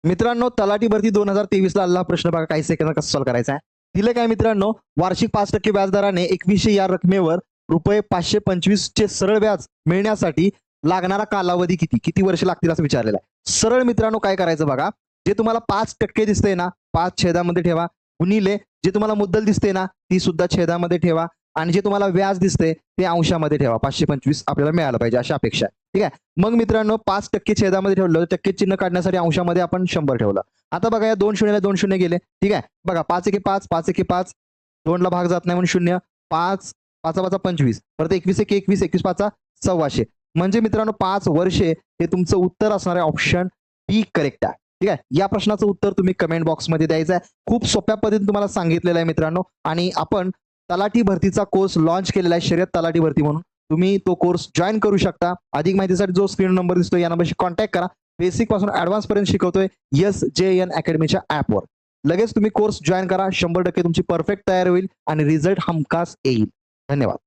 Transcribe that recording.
मित्रांनो, तलाठी भरती 2023 ला प्रश्न बघा, काही सेकंद कसा सॉल्व्ह करायचा आहे. दिले काय मित्रांनो, वार्षिक 5% व्याजदराने 2100 या रकमेवर रुपये 525 चे सरळ व्याज मिळण्यासाठी लागणारा कालावधी किती किती वर्ष लागतील असं विचारलेलं आहे. सरळ मित्रांनो काय करायचं बघा, जे तुम्हाला 5% दिसतंय ना, 5 छेदामध्ये ठेवा, गुणिले जे तुम्हाला मुद्दल दिसते ना, ती सुद्धा छेदामध्ये ठेवा, आणि जे तुम्हाला व्याज दिसते ते अंशामध्ये ठेवा. 525 आपल्याला मिळालं पाहिजे अशी अपेक्षा आहे. ठीक आहे. मग मित्रांनो, 5% छेदामध्ये ठेवलं, टक्के चिन्ह काढण्यासाठी अंशामध्ये आपण 100 ठेवलं. आता बघा, या 2 शून्याला 2 शून्य गेले. ठीक आहे. बघा, 5 एके 5, 5 एके 5, 2 ला भाग जात नाही म्हणून 0, 5 5 5 25, परत 21 एके 21, 21 5 1,200. म्हणजे मित्रांनो 5 वर्षे हे तुमचं उत्तर असणार आहे. ऑप्शन बी करेक्ट आहे. ठीक आहे. या प्रश्नाचं उत्तर तुम्ही कमेंट बॉक्समध्ये द्यायचं आहे. खूप सोप्या पद्धतीने तुम्हाला सांगितलेलं आहे मित्रांनो. आणि आपण तलाठी भरतीचा कोर्स लॉन्च केलेला आहे, शर्यत तलाठी भरती म्हणून. तुम्ही तो कोर्स जॉईन करू शकता. अधिक माहितीसाठी जो स्क्रीन नंबर दिसतोय या नंबरशी कॉन्टॅक्ट करा. बेसिक पासून ऍडव्हान्स पर्यंत शिकवतोय SJN अकॅडमीच्या ऍपवर. लगेच तुम्ही कोर्स जॉईन करा. 100% तुमची परफेक्ट तयारी होईल आणि रिझल्ट हमखास येईल. धन्यवाद.